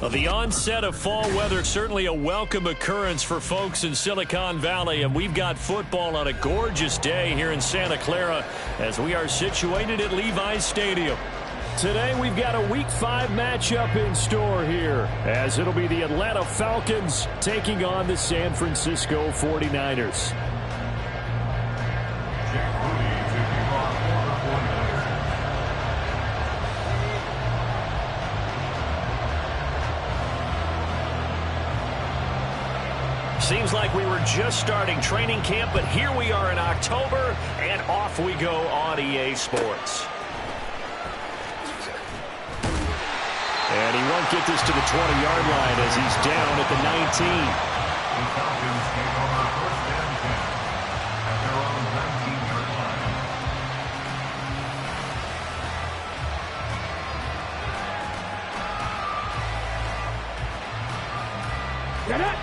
Well, the onset of fall weather, certainly a welcome occurrence for folks in Silicon Valley, and we've got football on a gorgeous day here in Santa Clara as we are situated at Levi's Stadium. Today we've got a Week 5 matchup in store here, as it'll be the Atlanta Falcons taking on the San Francisco 49ers. Seems like we were just starting training camp, but here we are in October, and off we go on EA Sports. And he won't get this to the 20-yard line as he's down at the 19. Get it!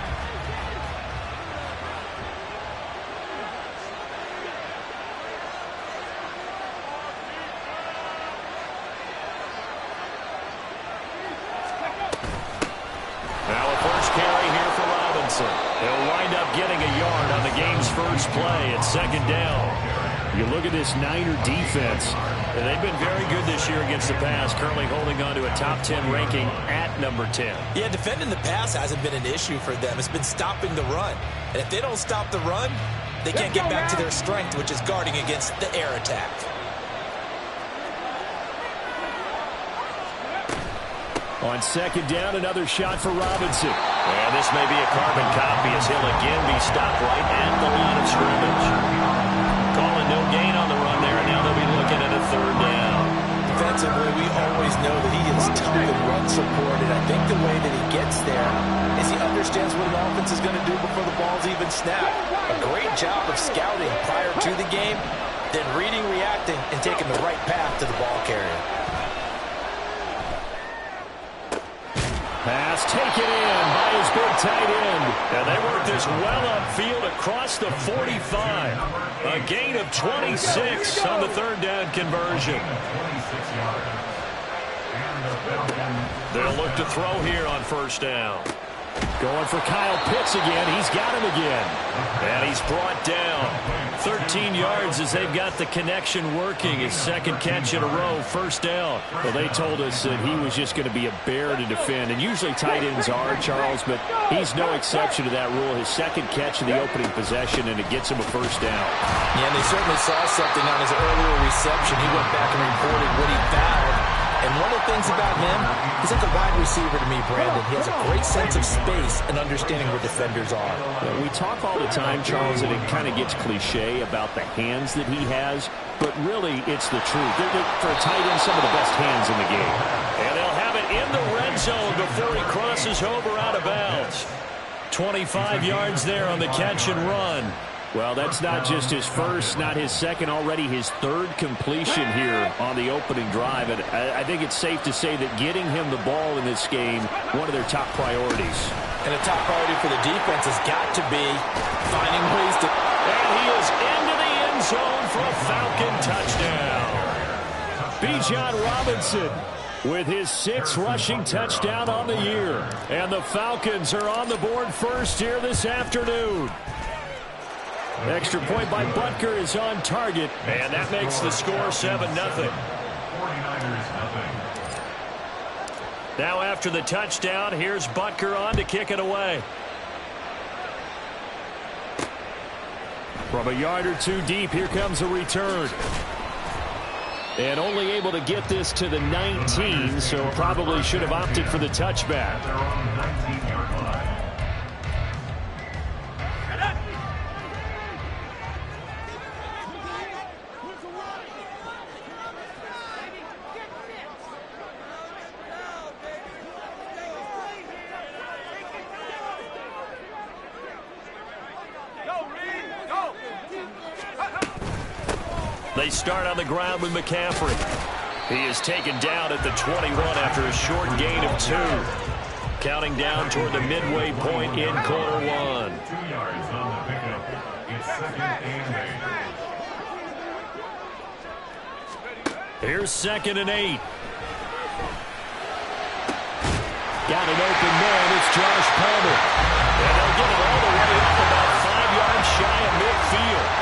He'll wind up getting a yard on the game's first play at second down. You look at this Niner defense, and they've been very good this year against the pass, currently holding on to a top 10 ranking at number 10. Yeah, defending the pass hasn't been an issue for them. It's been stopping the run. And if they don't stop the run, they can't get back to their strength, which is guarding against the air attack. On second down, another shot for Robinson. And this may be a carbon copy as he'll again be stopped right at the line of scrimmage. Calling no gain on the run there, and now they'll be looking at a third down. Defensively, we always know that he is tough and run supported. I think the way that he gets there is he understands what an offense is going to do before the ball's even snapped. A great job of scouting prior to the game, then reading, reacting, and taking the right path to the ball carrier. Pass taken in by his big tight end. And they work this well upfield across the 45. A gain of 26 on the third down conversion. They'll look to throw here on first down. Going for Kyle Pitts again. He's got him again. And he's brought down. 13 yards as they've got the connection working. His second catch in a row, first down. Well, they told us that he was just going to be a bear to defend. And usually tight ends are, Charles, but he's no exception to that rule. His second catch in the opening possession, and it gets him a first down. Yeah, and they certainly saw something on his earlier reception. He went back and reported what he found. And one of the things about him, he's like a wide receiver to me, Brandon. He has a great sense of space and understanding where defenders are. We talk all the time, Charles, and it kind of gets cliche about the hands that he has, but really it's the truth. For a tight end, some of the best hands in the game. And they'll have it in the red zone before he crosses over out of bounds. 25 yards there on the catch and run. Well, that's not just his first, not his second, already his third completion here on the opening drive. And I think it's safe to say that getting him the ball in this game, one of their top priorities. And a top priority for the defense has got to be finding ways to... And he is into the end zone for a Falcon touchdown. Bijan Robinson with his 6th rushing touchdown on the year. And the Falcons are on the board first here this afternoon. Extra point by Butker is on target, and that makes the score 7-0. Now after the touchdown, here's Butker on to kick it away. From a yard or two deep, here comes a return. And only able to get this to the 19, so probably should have opted for the touchback. They start on the ground with McCaffrey. He is taken down at the 21 after a short gain of 2. Counting down toward the midway point in quarter 1. 2 yards on the pickup. It's 2nd and 8. Here's 2nd and 8. got an open man. It's Josh Palmer. And they'll get it all the way up about 5 yards shy of midfield.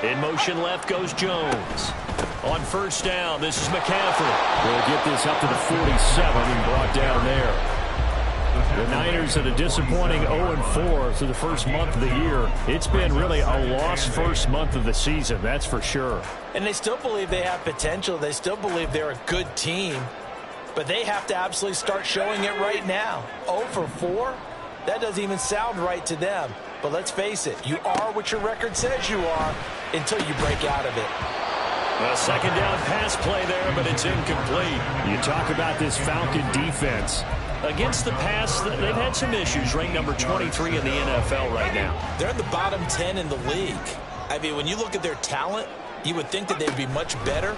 In motion left goes Jones. On first down, this is McCaffrey. We'll get this up to the 47 and brought down there. The Niners at a disappointing 0-4 through the first month of the year. It's been really a lost first month of the season, that's for sure. And they still believe they have potential. They still believe they're a good team. But they have to absolutely start showing it right now. 0-4? That doesn't even sound right to them. But let's face it, you are what your record says you are until you break out of it. A second down pass play there, but it's incomplete. You talk about this Falcon defense. Against the pass, they've had some issues. Ranked number 23 in the NFL right now. They're in the bottom 10 in the league. I mean, when you look at their talent, you would think that they'd be much better.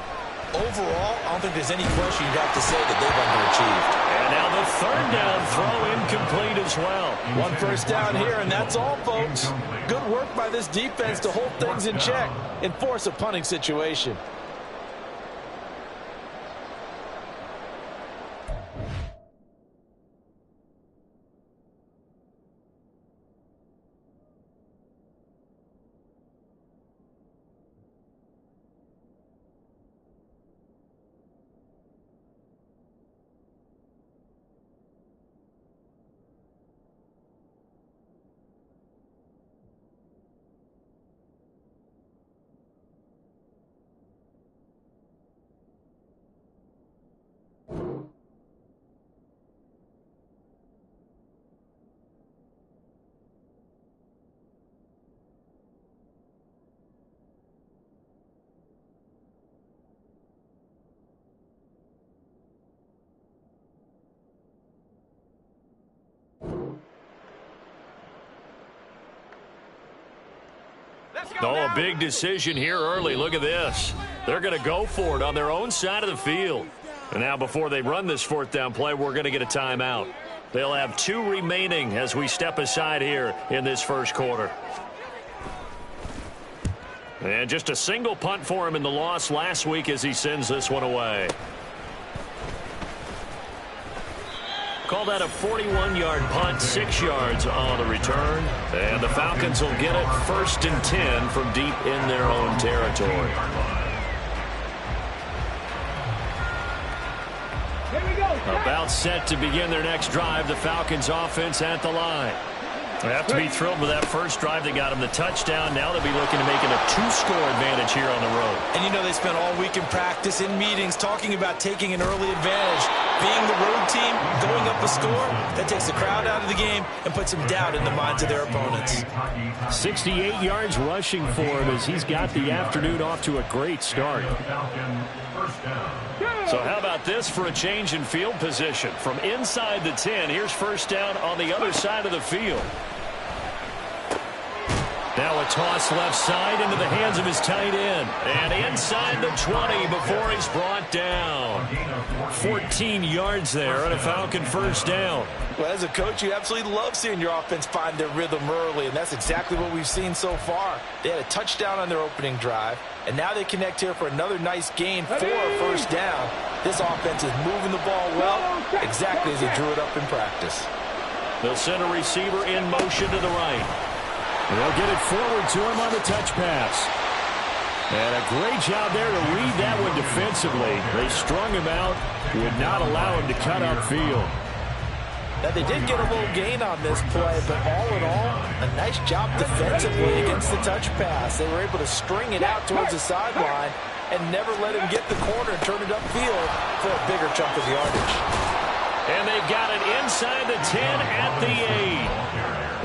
Overall, I don't think there's any question you'd have to say that they've underachieved. And now the third down throw incomplete as well. One first down here, and that's all, folks. Good work by this defense to hold things in check and force a punting situation. Oh, a big decision here early. Look at this. They're going to go for it on their own side of the field. And now before they run this fourth down play, we're going to get a timeout. They'll have 2 remaining as we step aside here in this first quarter. And just a single punt for him in the loss last week as he sends this one away. Call that a 41-yard punt, 6 yards on the return. And the Falcons will get it 1st and 10 from deep in their own territory. About set to begin their next drive, the Falcons offense at the line. They have to be thrilled with that first drive that got them the touchdown. Now they'll be looking to make it a 2-score advantage here on the road. And you know they spent all week in practice, in meetings, talking about taking an early advantage. Being the road team, going up a score, that takes the crowd out of the game and puts some doubt in the minds of their opponents. 68 yards rushing for him as he's got the afternoon off to a great start. So how about this for a change in field position? From inside the 10, here's first down on the other side of the field. Now a toss left side into the hands of his tight end. And inside the 20 before he's brought down. 14 yards there on a Falcon first down. Well, as a coach, you absolutely love seeing your offense find their rhythm early, and that's exactly what we've seen so far. They had a touchdown on their opening drive, and now they connect here for another nice gain for a first down. This offense is moving the ball well, exactly as they drew it up in practice. They'll send a receiver in motion to the right. They'll get it forward to him on the touch pass. And a great job there to read that one defensively. They strung him out, would not allow him to cut upfield. Now, they did get a little gain on this play, but all in all, a nice job defensively against the touch pass. They were able to string it out towards the sideline and never let him get the corner and turn it upfield for a bigger chunk of yardage. And they've got it inside the 10 at the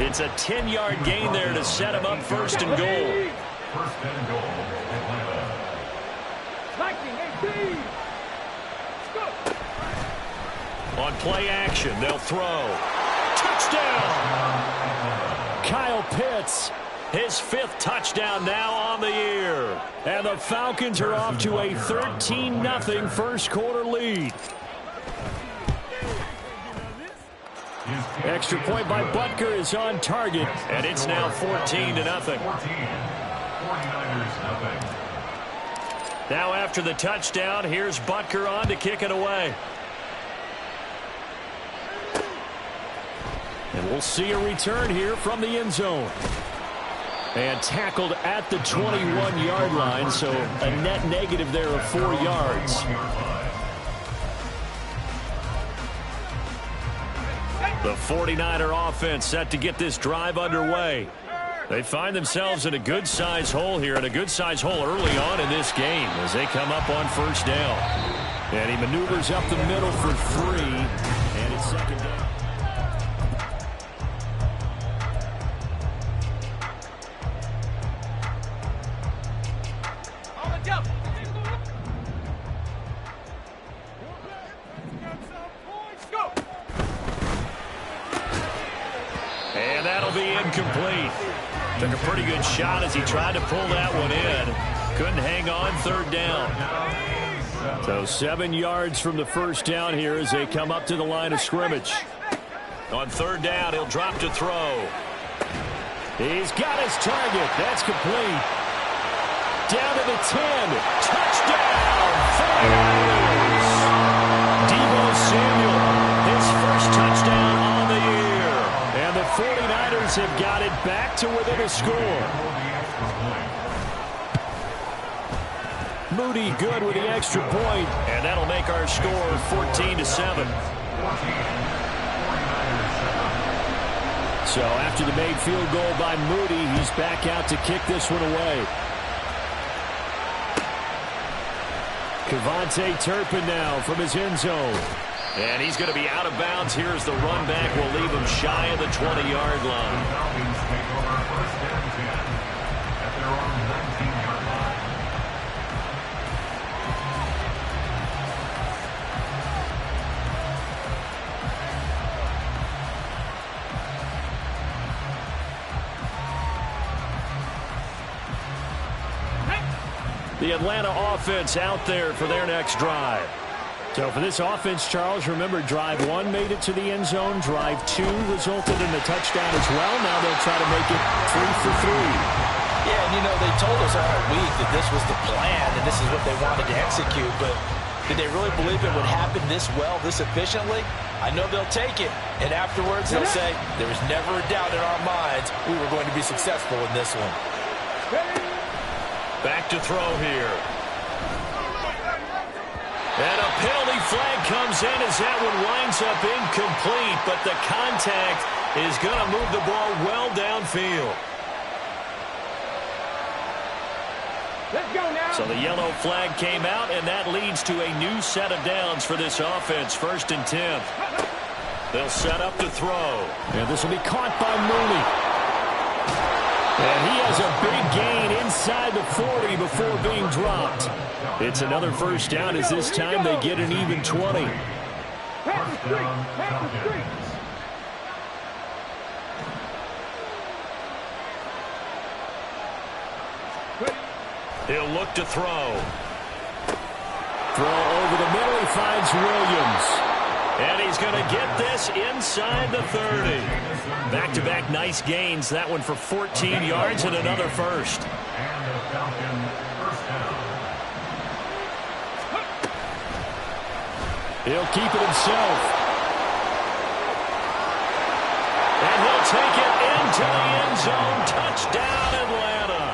8. It's a 10-yard gain there to set him up first and goal. First and goal. On play action, they'll throw. Touchdown! Kyle Pitts, his 5th touchdown now on the year. And the Falcons are off to a 13-0 first quarter lead. Extra point by Butker is on target, and it's now 14-0. 49ers, nothing. Now after the touchdown, here's Butker on to kick it away. And we'll see a return here from the end zone. And tackled at the 21-yard line, so a net negative there of 4 yards. The 49er offense set to get this drive underway. They find themselves in a good-size hole here, and a good-size hole early on in this game as they come up on first down. And he maneuvers up the middle for 3, and it's second down. And that'll be incomplete. Took a pretty good shot as he tried to pull that one in. Couldn't hang on, third down. So 7 yards from the first down here as they come up to the line of scrimmage. On third down, he'll drop to throw. He's got his target. That's complete. Down to the 10. Touchdown! 49ers! Deebo Samuel, his first touchdown on the year. And the 49ers have got it back to within a score. Moody good with the extra point, and that'll make our score 14-7. So after the made field goal by Moody, he's back out to kick this one away. Kevontae Turpin now from his end zone. And he's going to be out of bounds here as the run back will leave him shy of the 20-yard line. The Atlanta offense out there for their next drive. So for this offense, Charles, remember drive 1 made it to the end zone. Drive 2 resulted in a touchdown as well. Now they'll try to make it 3 for 3. Yeah, and you know, they told us all week that this was the plan and this is what they wanted to execute. But did they really believe it would happen this well, this efficiently? I know they'll take it. And afterwards they'll say, there was never a doubt in our minds we were going to be successful in this one. Back to throw here. And a penalty flag comes in as that one winds up incomplete, but the contact is going to move the ball well downfield. Let's go now. So the yellow flag came out, and that leads to a new set of downs for this offense, 1st and 10. They'll set up to throw. And this will be caught by Mooney. And he has a big gain inside the 40 before being dropped. It's another first down as this time they get an even 20. He'll look to throw. Throw over the middle. He finds Williams. And he's going to get this inside the 30. Back-to-back nice gains. That one for 14 yards and another first. He'll keep it himself. And he'll take it into the end zone. Touchdown, Atlanta.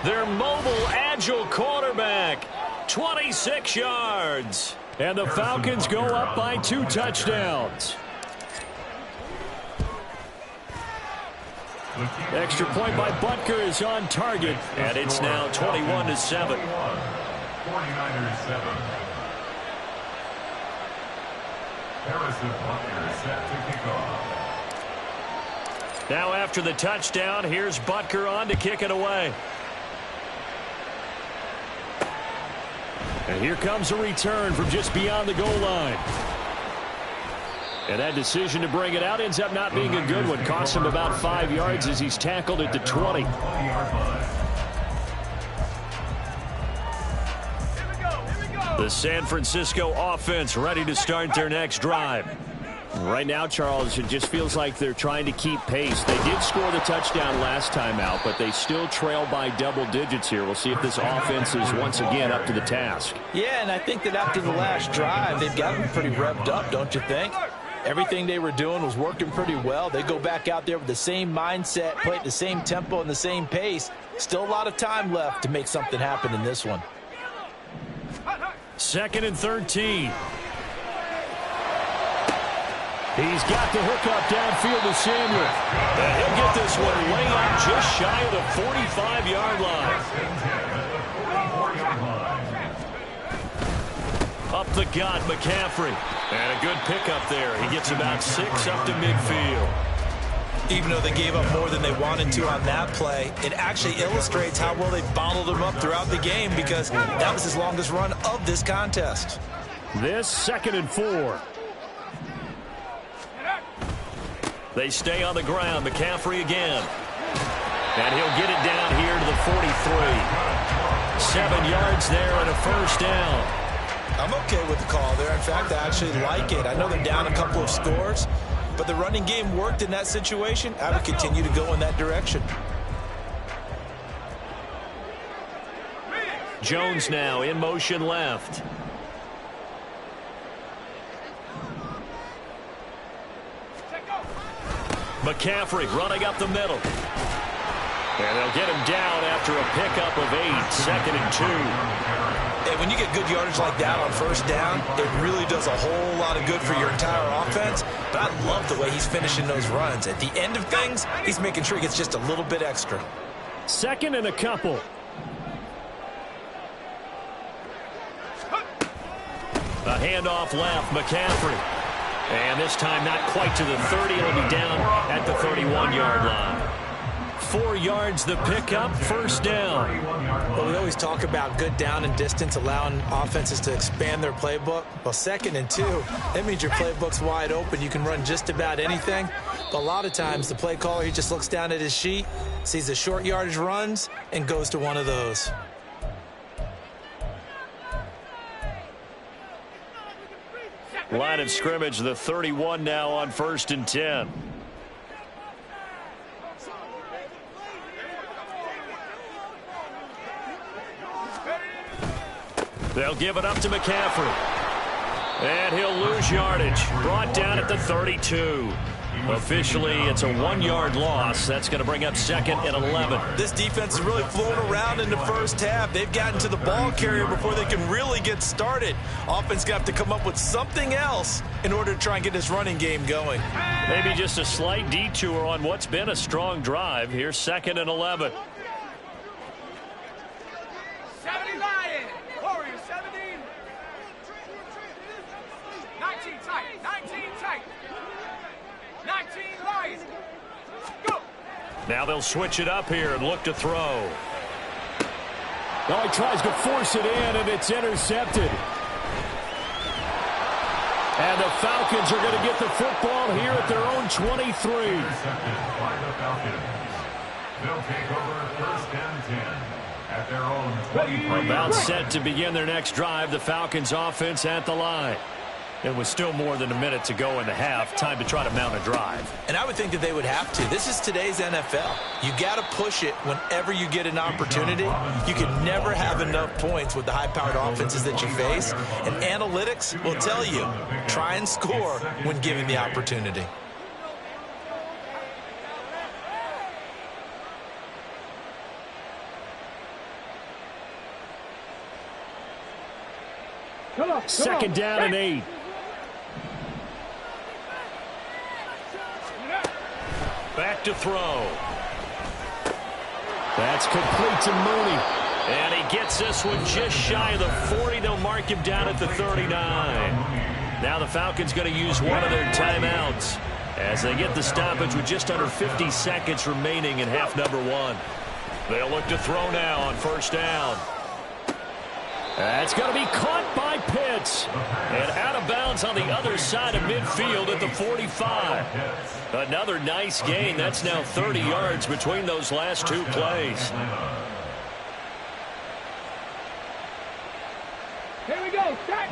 Their mobile, agile quarterback. 26 yards. And the Falcons go up by 2 touchdowns. Extra point by Butker is on target, and it's now 21-7. 49ers 7. Harrison Butker set to kick off. Now after the touchdown, here's Butker on to kick it away. And here comes a return from just beyond the goal line. And that decision to bring it out ends up not being a good one. Costs him about 5 yards as he's tackled at the 20. The San Francisco offense ready to start their next drive. Right now, Charles, it just feels like they're trying to keep pace. They did score the touchdown last time out, but they still trail by double digits here. We'll see if this offense is once again up to the task. Yeah, and I think that after the last drive, they've got them pretty revved up, don't you think? Everything they were doing was working pretty well. They go back out there with the same mindset, play at the same tempo and the same pace. Still a lot of time left to make something happen in this one. 2nd and 13. He's got the hookup downfield to Samuel. And he'll get this one way up just shy of the 45-yard line. Up the gut, McCaffrey. And a good pickup there. He gets about 6 up to midfield. Even though they gave up more than they wanted to on that play, it actually illustrates how well they bottled him up throughout the game because that was his longest run of this contest. This 2nd and 4. They stay on the ground. McCaffrey again. And he'll get it down here to the 43. 7 yards there and a first down. I'm okay with the call there. In fact, I actually like it. I know they're down a couple of scores, but the running game worked in that situation. I would continue to go in that direction. Jones now in motion left. McCaffrey running up the middle. And they'll get him down after a pickup of 8. 2nd and 2. And when you get good yardage like that on first down, it really does a whole lot of good for your entire offense. But I love the way he's finishing those runs. At the end of things, he's making sure he gets just a little bit extra. 2nd and a couple. A handoff left, McCaffrey. And this time not quite to the 30. It'll be down at the 31-yard line. 4 yards the pickup, first down. Well, we always talk about good down and distance, allowing offenses to expand their playbook. Well, 2nd and 2, that means your playbook's wide open. You can run just about anything. But a lot of times the play caller, he just looks down at his sheet, sees the short yardage runs, and goes to one of those. Line of scrimmage, the 31 now on 1st and 10. They'll give it up to McCaffrey. And he'll lose yardage. Brought down at the 32. Officially, it's a 1-yard loss. That's going to bring up 2nd and 11. This defense is really flown around in the first half. They've gotten to the ball carrier before they can really get started. Offense got to come up with something else in order to try and get this running game going. Maybe just a slight detour on what's been a strong drive. Here's 2nd and 11. 70 Lions. Warriors 17. 19 tight. 19 tight. 19 Lions. Go. Now they'll switch it up here and look to throw. Now he tries to force it in, and it's intercepted. And the Falcons are going to get the football here at their own 23. Intercepted by the Falcons. They'll take over 1st and 10 at their own 23. About set to begin their next drive. The Falcons offense at the line. It was still more than a minute to go in the half. Time to try to mount a drive. And I would think that they would have to. This is today's NFL. You got to push it whenever you get an opportunity. You can never have enough points with the high-powered offenses that you face. And analytics will tell you, try and score when given the opportunity. Come on. 2nd down and 8. Back to throw. That's complete to Mooney. And he gets this one just shy of the 40. They'll mark him down at the 39. Now the Falcons going to use one of their timeouts as they get the stoppage with just under 50 seconds remaining in half number 1. They'll look to throw now on 1st down. That's going to be caught by Pitts. And out of bounds on the other side of midfield at the 45. Another nice gain. That's now 30 yards between those last 2 plays. Here we go. Set.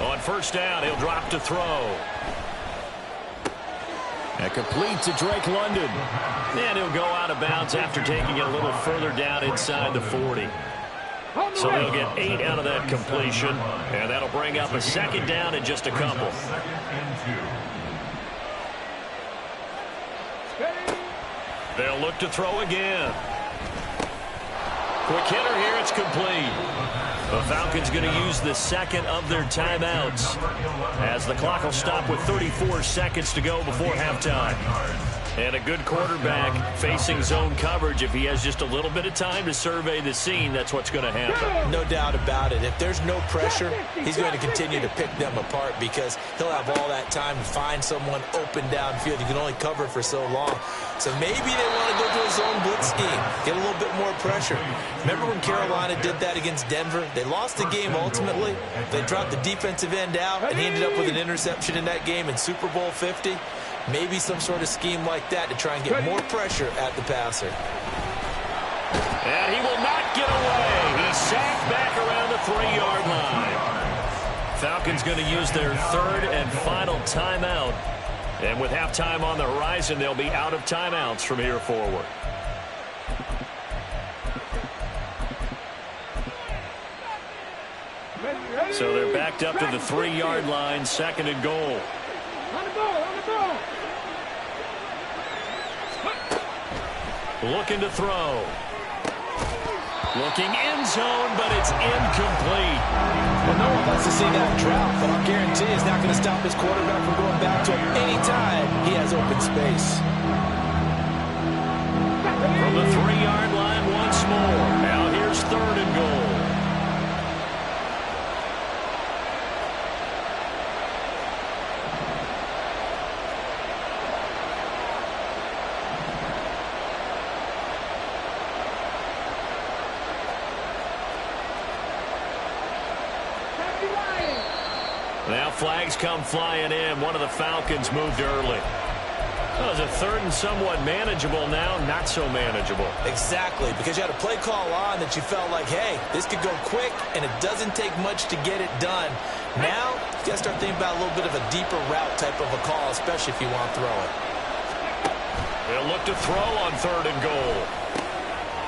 On first down, he'll drop to throw. And complete to Drake London. And he'll go out of bounds after taking it a little further down inside the 40. So they'll get 8 out of that completion. And that'll bring up a second down in just a couple. They'll look to throw again. Quick hitter here, it's complete. The Falcons going to use the second of their timeouts as the clock will stop with 34 seconds to go before halftime. And a good quarterback facing zone coverage. If he has just a little bit of time to survey the scene, that's what's going to happen. No doubt about it. If there's no pressure, he's going to continue to pick them apart because he'll have all that time to find someone open downfield. You can only cover for so long. So maybe they want to go to a zone blitz scheme, get a little bit more pressure. Remember when Carolina did that against Denver? They lost the game ultimately. They dropped the defensive end out, and he ended up with an interception in that game in Super Bowl 50. Maybe some sort of scheme like that to try and get more pressure at the passer. And he will not get away. He's sacked back around the 3-yard line. Falcons going to use their third and final timeout. And with halftime on the horizon, they'll be out of timeouts from here forward. So they're backed up to the 3-yard line, second and goal. On the ball. Looking to throw. Looking end zone, but it's incomplete. Well, no one wants to see that drop, but I'll guarantee it's not going to stop his quarterback from going back to him any time he has open space. From the 3-yard line once more. Now here's third and goal. Now flags come flying in. One of the Falcons moved early. Well, it's a third and somewhat manageable now, not so manageable. Exactly, because you had a play call on that you felt like, hey, this could go quick, and it doesn't take much to get it done. Now, you got to start thinking about a little bit of a deeper route type of a call, especially if you want to throw it. They'll look to throw on third and goal.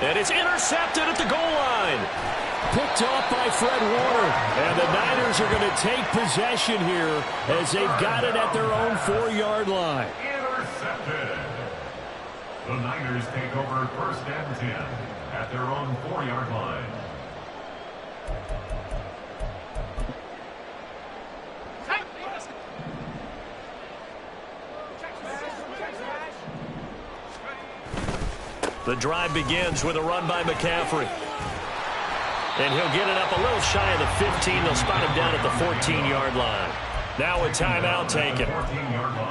And it's intercepted at the goal line. Picked off by Fred Warner. And the Niners are going to take possession here as they've got it at their own 4-yard line. Intercepted. The Niners take over first and 10 at their own 4-yard line. The drive begins with a run by McCaffrey. And he'll get it up a little shy of the 15. They'll spot him down at the 14-yard line. Now a timeout taken.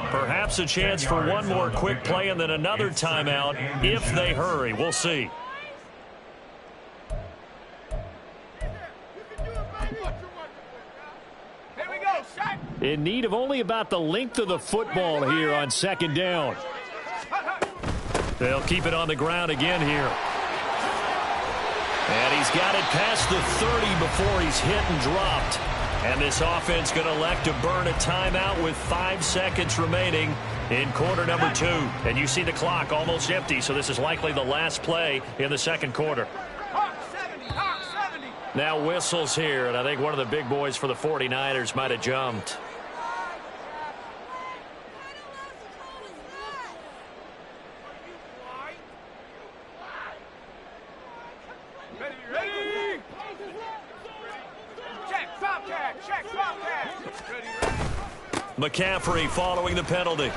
Perhaps a chance for one more quick play and then another timeout if they hurry. We'll see. Here we go, shot. In need of only about the length of the football here on second down. They'll keep it on the ground again here. And he's got it past the 30 before he's hit and dropped. And this offense going to elect to burn a timeout with 5 seconds remaining in quarter number 2. And you see the clock almost empty, so this is likely the last play in the second quarter. Hawk 70, Hawk 70. Now whistles here, and I think one of the big boys for the 49ers might have jumped. Ready. Check, Bobcat. Check, Bobcat. Ready. McCaffrey following the penalty.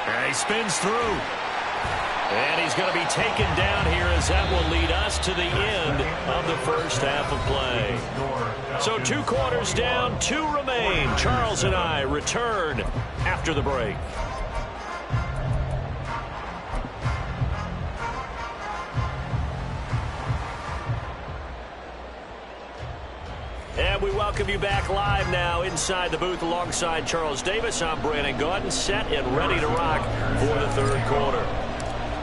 And he spins through. And he's going to be taken down here as that will lead us to the end of the first half of play. So 2 quarters down, 2 remain. Charles and I return after the break. And we welcome you back live now inside the booth alongside Charles Davis. I'm Brandon Gaudin, set and ready to rock for the third quarter.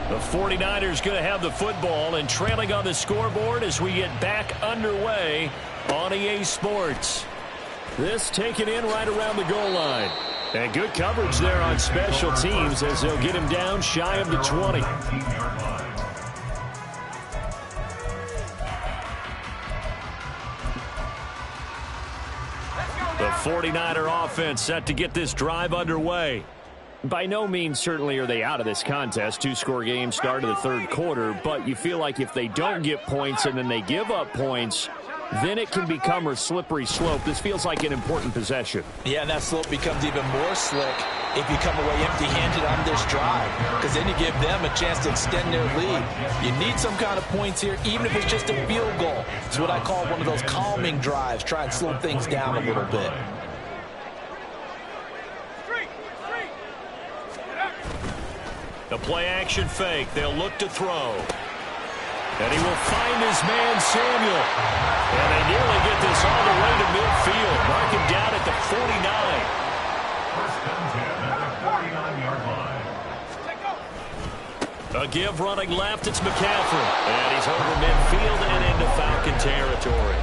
The 49ers going to have the football and trailing on the scoreboard as we get back underway on EA Sports. This taken in right around the goal line. And good coverage there on special teams as they'll get him down shy of the 20. The 49er offense set to get this drive underway. By no means certainly are they out of this contest. Two-score game start of the third quarter, but you feel like if they don't get points and then they give up points, then it can become a slippery slope. This feels like an important possession. Yeah, and that slope becomes even more slick if you come away empty-handed on this drive, because then you give them a chance to extend their lead. You need some kind of points here, even if it's just a field goal. It's what I call one of those calming drives. Try and slow things down a little bit. The play-action fake. They'll look to throw. And he will find his man, Samuel. And they nearly get this all the way to midfield. Mark him down at the 49. First and 10 at the 49-yard line. A give running left. It's McCaffrey. And he's over midfield and into Falcon territory.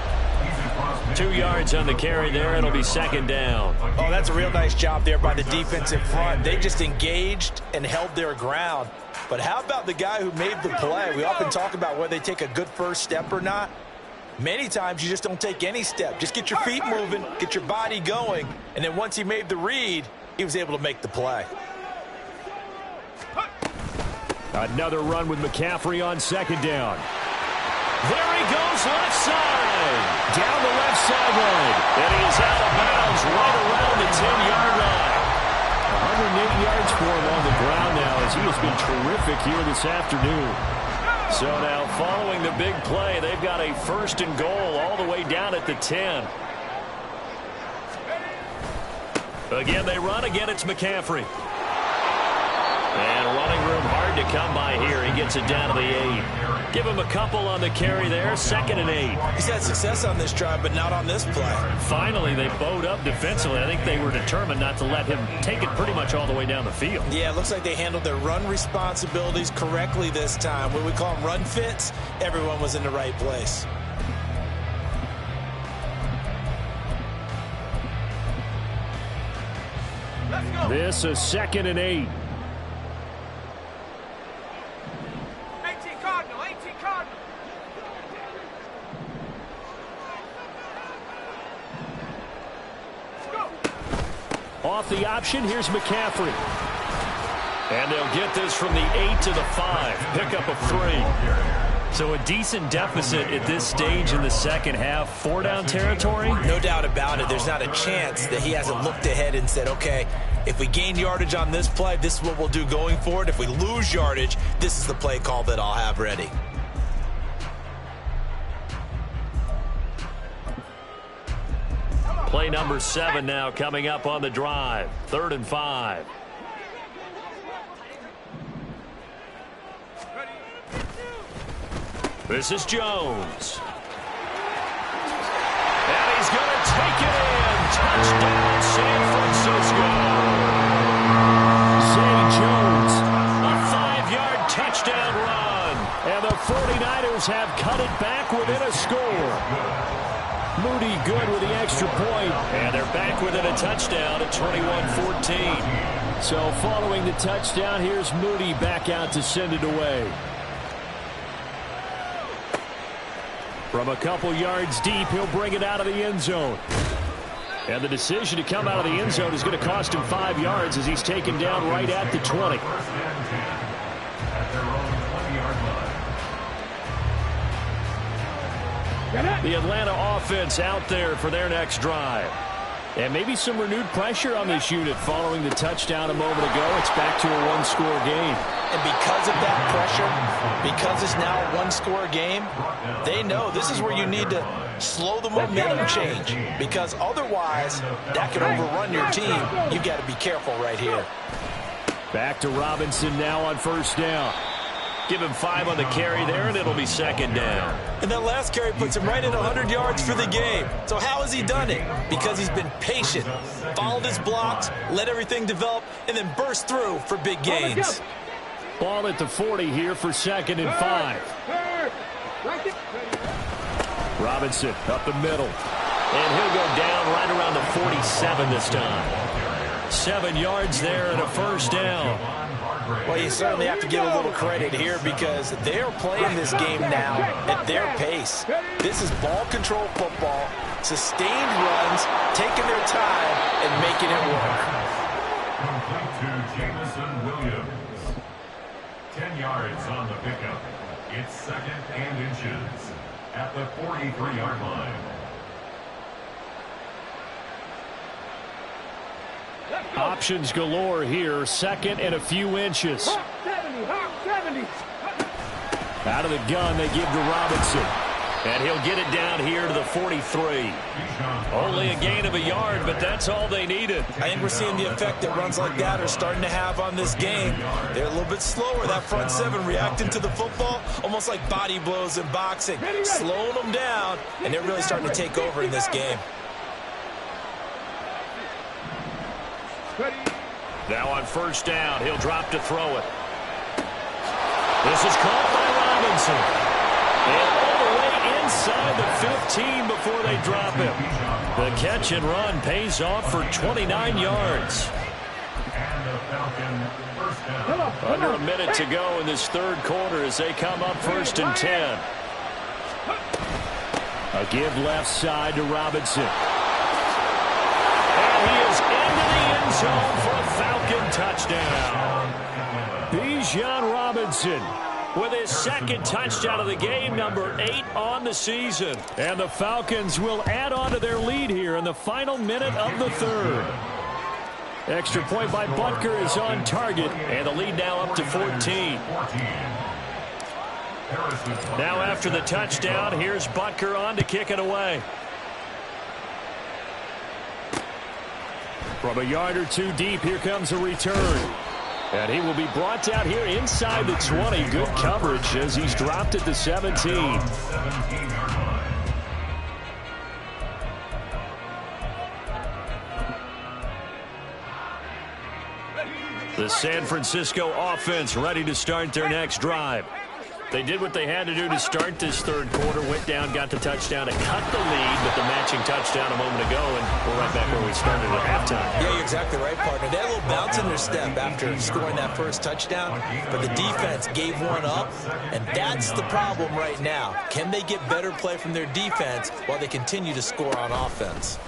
2 yards on the carry there. It'll be second down. Oh, that's a real nice job there by the defense in front. They just engaged and held their ground. But how about the guy who made the play? We often talk about whether they take a good first step or not. Many times you just don't take any step. Just get your feet moving, get your body going, and then once he made the read, he was able to make the play. Another run with McCaffrey on second down. There he goes, left side. Down the left sideline. And he's out of bounds right around the 10-yard line. 180 yards for him on the ground now as he has been terrific here this afternoon. So now following the big play, they've got a first and goal all the way down at the 10. Again, they run. Again, it's McCaffrey. And running room hard to come by here. He gets it down to the 8. Give him a couple on the carry there. Second and 8. He's had success on this drive, but not on this play. Finally, they bowed up defensively. I think they were determined not to let him take it pretty much all the way down the field. Yeah, it looks like they handled their run responsibilities correctly this time. What we call them run fits, everyone was in the right place. Let's go. This is second and 8. 18 Cardinal, 18 Cardinal. Let's go. Off the option, here's McCaffrey. And they'll get this from the 8 to the 5. Pickup of 3. So a decent deficit at this stage in the second half. 4-down territory? No doubt about it. There's not a chance that he hasn't looked ahead and said, okay, if we gain yardage on this play, this is what we'll do going forward. If we lose yardage, this is the play call that I'll have ready. Play number 7 now coming up on the drive. 3rd and 5. This is Jones. And he's going to take it in. Touchdown, San Francisco. Zay Jones, a 5-yard touchdown run. And the 49ers have cut it back within a score. Moody good with the extra point. And they're back within a touchdown at 21-14. So following the touchdown, here's Moody back out to send it away. From a couple yards deep, he'll bring it out of the end zone. And the decision to come out of the end zone is going to cost him 5 yards as he's taken down right at the 20. First and 10 at their own 20-yard line. The Atlanta offense out there for their next drive. And maybe some renewed pressure on this unit following the touchdown a moment ago. It's back to a one-score game. And because of that pressure, because it's now a one-score game, they know this is where you need to slow the momentum change. Because otherwise, that could overrun your team. You've got to be careful right here. Back to Robinson now on first down. Give him 5 on the carry there, and it'll be second down. And that last carry puts him right at 100 yards for the game. So how has he done it? Because he's been patient, followed his blocks, let everything develop, and then burst through for big gains. Ball at the 40 here for second and 5. Robinson up the middle. And he'll go down right around the 47 this time. 7 yards there and a first down. Well, you certainly have to give a little credit here because they're playing this game now at their pace. This is ball control football, sustained runs, taking their time, and making it work. Complete to Jamison Williams. 10 yards on the pickup. It's 2nd and inches at the 43-yard line. Options galore here. 2nd and a few inches. Out of the gun, they give to Robinson. And he'll get it down here to the 43. Only a gain of a yard, but that's all they needed. I think we're seeing the effect that runs like that are starting to have on this game. They're a little bit slower, that front 7 reacting to the football, almost like body blows in boxing, slowing them down, and they're really starting to take over in this game. Now on first down, he'll drop to throw it. This is caught by Robinson. And all the way inside the 15 before they drop him. The catch and run pays off for 29 yards. And the Falcon first down. Under a minute to go in this third quarter as they come up 1st and 10. A give left side to Robinson. And he is into the end zone for a Falcon touchdown. Bijan Robinson with his 2nd touchdown of the game, number 8 on the season. And the Falcons will add on to their lead here in the final minute of the third. Extra point by Butker is on target, and the lead now up to 14. Now after the touchdown, here's Butker on to kick it away. From a yard or 2 deep, here comes a return. And he will be brought down here inside the 20. Good coverage as he's dropped at the 17. The San Francisco offense ready to start their next drive. They did what they had to do to start this third quarter. Went down, got the touchdown, and cut the lead with the matching touchdown a moment ago, and we're right back where we started at halftime. Yeah, you're exactly right, partner. They had a little bounce in their step after scoring that first touchdown, but the defense gave one up, and that's the problem right now. Can they get better play from their defense while they continue to score on offense?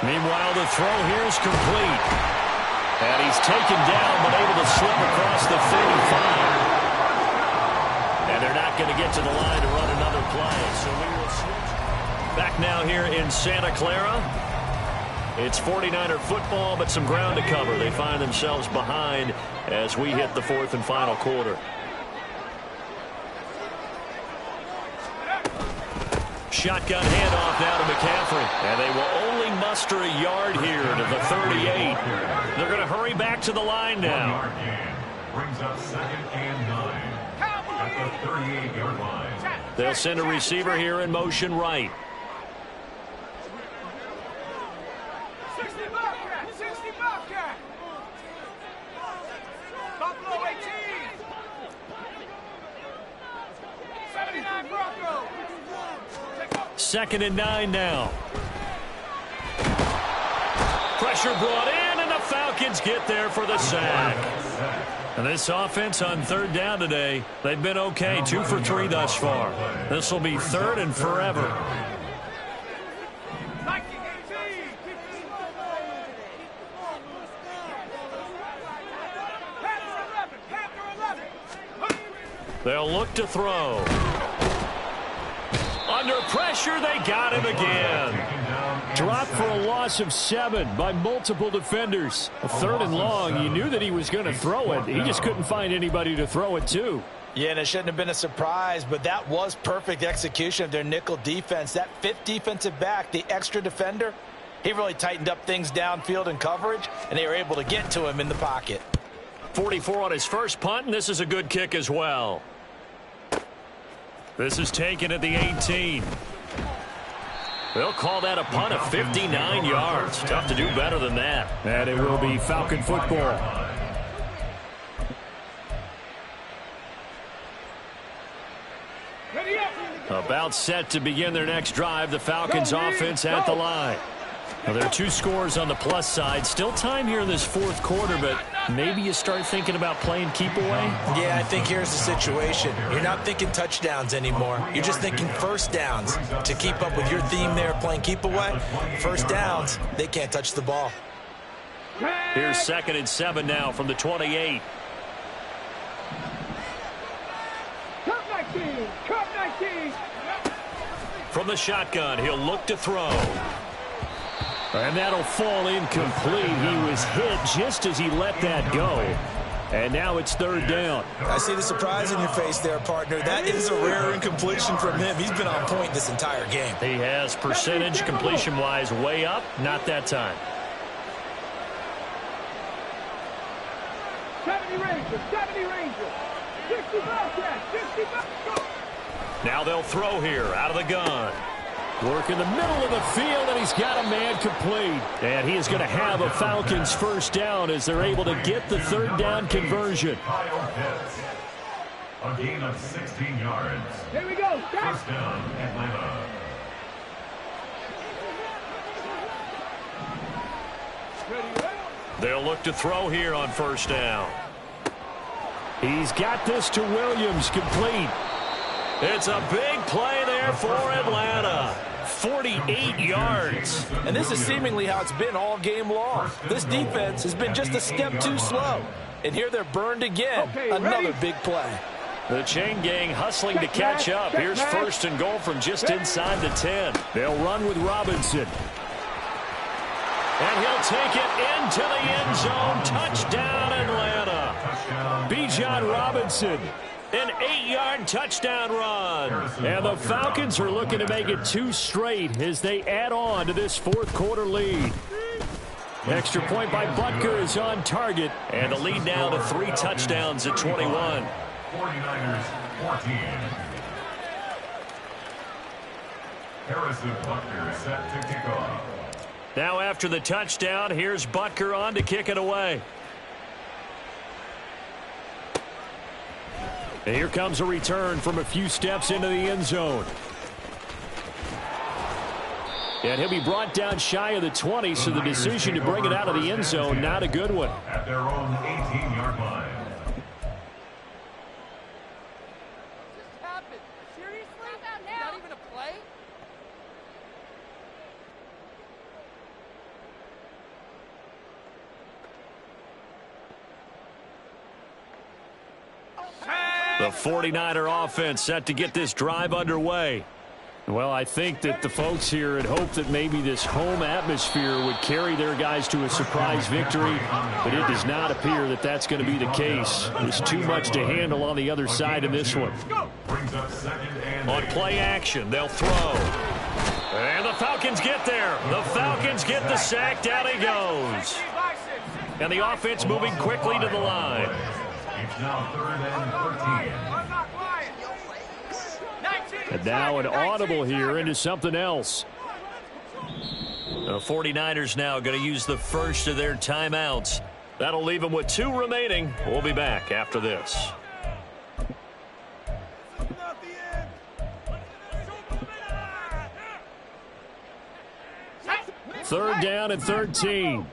Meanwhile, the throw here is complete. And he's taken down, but able to slip across the 35. And they're not going to get to the line to run another play. So we will switch. Back now here in Santa Clara. It's 49er football, but some ground to cover. They find themselves behind as we hit the 4th and final quarter. Shotgun handoff now to McCaffrey. And they will only muster a yard here to the 38. They're going to hurry back to the line now. Brings up 2nd and 9 at the 38-yard line. They'll send a receiver here in motion right. 60 Bobcat! 60 Bobcat! Buffalo 18! 79 Bronco! 2nd and 9 now. Pressure brought in, and the Falcons get there for the sack. And this offense on 3rd down today, they've been okay. 2 for 3 thus far. This will be 3rd and forever. They'll look to throw. Under pressure, they got him again. Dropped for a loss of 7 by multiple defenders. 3rd and long, you knew that he was going to throw it. He just couldn't find anybody to throw it to. Yeah, and it shouldn't have been a surprise, but that was perfect execution of their nickel defense. That 5th defensive back, the extra defender, he really tightened up things downfield in coverage, and they were able to get to him in the pocket. 44 on his first punt, and this is a good kick as well. This is taken at the 18. They'll call that a punt of 59 yards. Tough to do better than that. And it will be Falcon football. Ready up! About set to begin their next drive. The Falcons offense at the line. Well, there are 2 scores on the plus side. Still time here in this fourth quarter, but maybe you start thinking about playing keep away? Yeah, I think here's the situation. You're not thinking touchdowns anymore. You're just thinking first downs. To keep up with your theme there, playing keep away, first downs, they can't touch the ball. Here's 2nd and 7 now from the 28. Cut 19. From the shotgun, he'll look to throw. And that'll fall incomplete. He was hit just as he let that go. And now it's 3rd down. I see the surprise in your face there, partner. That is a rare incompletion from him. He's been on point this entire game. He has percentage completion-wise way up. Not that time. 70 Rangers. 60 Bobcats. 60 Bobcats. Now they'll throw here out of the gun. Work in the middle of the field, and he's got a man complete. And he is going to have a Falcons first down as they're able to get the 3rd down conversion. A gain of 16 yards. Here we go. First down, Atlanta. They'll look to throw here on first down. He's got this to Williams, complete. It's a big play there for Atlanta. 48 yards. And this is seemingly how it's been all game long. This defense has been just a step too slow. And here they're burned again. Another big play. The chain gang hustling to catch up. Here's 1st and goal from just inside the 10. They'll run with Robinson. And he'll take it into the end zone. Touchdown, Atlanta. Bijan Robinson. An 8-yard touchdown run. And the Falcons are looking to make it 2 straight as they add on to this fourth quarter lead. Extra point by Butker is on target. And the lead now to 3 touchdowns at 21. 49ers 14. Harrison Butker set to kick off. Now after the touchdown, here's Butker on to kick it away. And here comes a return from a few steps into the end zone. And he'll be brought down shy of the 20, so the decision to bring it out of the end zone, not a good one. At their own 18-yard line. What happened? Seriously? Not even a play? The 49er offense set to get this drive underway. Well, I think that the folks here had hoped that maybe this home atmosphere would carry their guys to a surprise victory, but it does not appear that that's going to be the case. There's too much to handle on the other side in this one. On play action, they'll throw. And the Falcons get there. The Falcons get the sack. Down he goes. And the offense moving quickly to the line. It's now 3rd and 13. And now an audible here into something else. The 49ers now going to use the first of their timeouts. That'll leave them with 2 remaining. We'll be back after this. 3rd down and 13.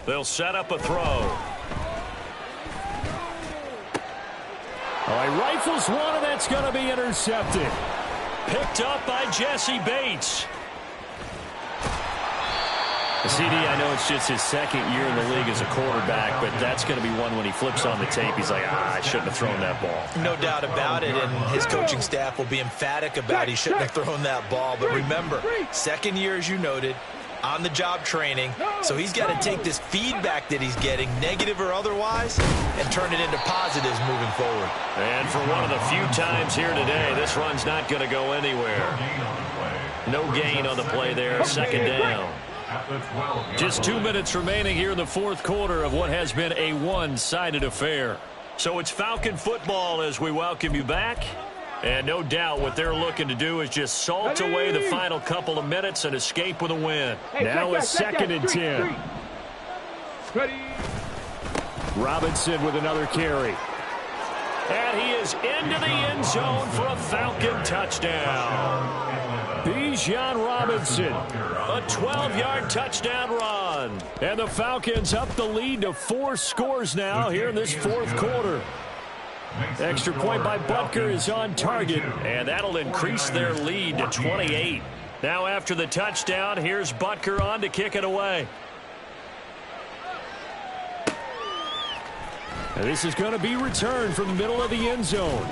They'll set up a throw. Oh, he rifles one, and that's going to be intercepted. Picked up by Jesse Bates. CD, I know it's just his 2nd year in the league as a quarterback, but that's going to be one when he flips on the tape. He's like, I shouldn't have thrown that ball. No doubt about it, and his coaching staff will be emphatic about he shouldn't have thrown that ball. But remember, 2nd year, as you noted, on-the-job training, so he's got to take this feedback that he's getting, negative or otherwise, and turn it into positives moving forward. And for one of the few times here today, this run's not going to go anywhere. No gain on the play there, 2nd down. Just 2 minutes remaining here in the fourth quarter of what has been a one-sided affair. So it's Falcon football as we welcome you back. And no doubt what they're looking to do is just salt away the final couple of minutes and escape with a win. Now it's 2nd and 10. Robinson with another carry. And he is into the end zone for a Falcon touchdown. Bijan Robinson, a 12-yard touchdown run. And the Falcons up the lead to 4 scores now here in this fourth quarter. Extra point by Butker is on target, and that'll increase their lead to 28. Now after the touchdown, here's Butker on to kick it away. And this is going to be returned from the middle of the end zone.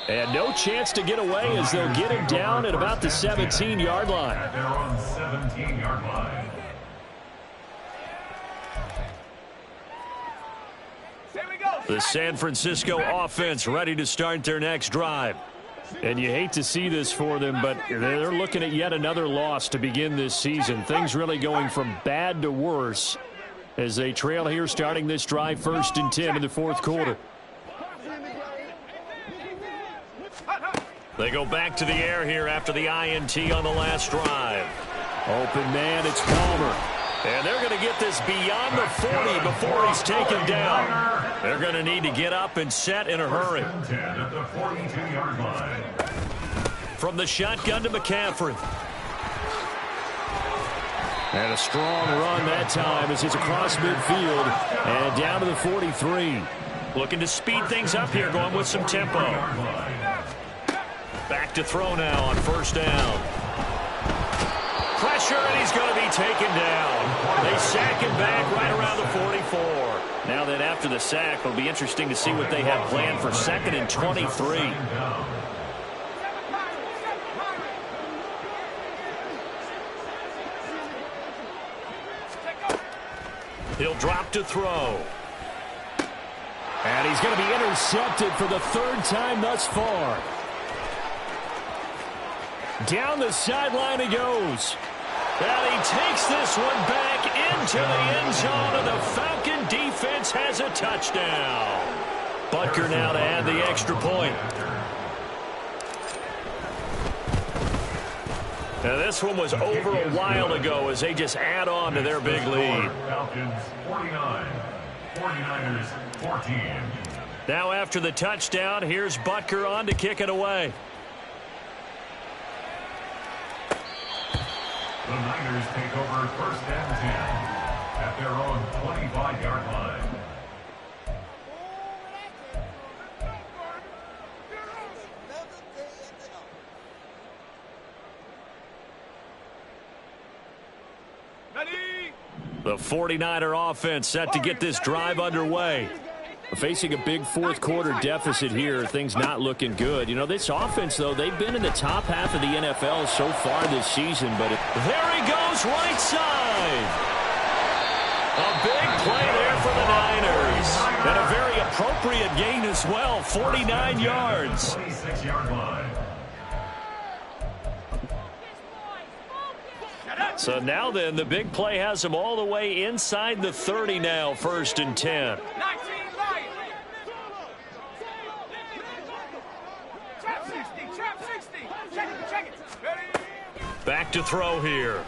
And no chance to get away as they'll get him down at about the 17-yard line. They're on 17-yard line. The San Francisco offense ready to start their next drive. And you hate to see this for them, but they're looking at yet another loss to begin this season. Things really going from bad to worse as they trail here starting this drive 1st and 10 in the fourth quarter. They go back to the air here after the INT on the last drive. Open man, it's Palmer. And they're going to get this beyond the 40 before he's taken down. They're going to need to get up and set in a hurry. From the shotgun to McCaffrey. And a strong run that time as it's across midfield and down to the 43. Looking to speed things up here, going with some tempo. Back to throw now on 1st down. Pressure, and he's going to be taken down. They sack him back right around the 44. Now that after the sack, it'll be interesting to see what they have planned for 2nd and 23. He'll drop to throw. And he's going to be intercepted for the 3rd time thus far. Down the sideline he goes. And he takes this one back into the end zone, and the Falcon defense has a touchdown. Butker now to add the extra point. Now this one was over a while ago as they just add on to their big lead. Falcons 49, 49ers 14. Now after the touchdown, here's Butker on to kick it away. The Niners take over 1st and 10 at their own 25-yard line. The 49er offense set to get this drive underway. Facing a big fourth quarter deficit here, things not looking good. You know, this offense, though, they've been in the top half of the NFL so far this season, but there he goes, right side. A big play there for the Niners. And a very appropriate gain as well, 49 yards. 26-yard line. So now then, the big play has them all the way inside the 30 now, 1st and 10. Back to throw here.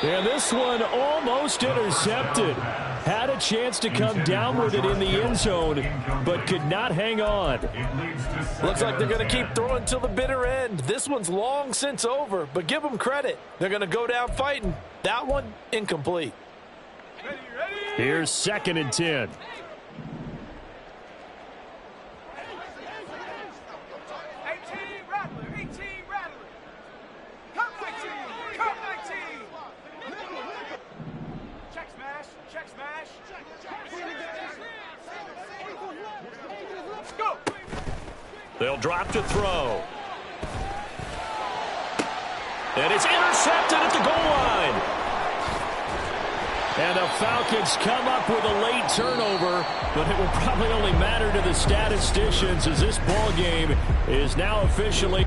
And this one almost intercepted. Had a chance to come down with it in the end zone, but could not hang on. Looks like they're going to keep throwing till the bitter end. This one's long since over, but give them credit. They're going to go down fighting. That one, incomplete. Here's 2nd and 10. They'll drop to throw. And it's intercepted at the goal line. And the Falcons come up with a late turnover, but it will probably only matter to the statisticians as this ball game is now officially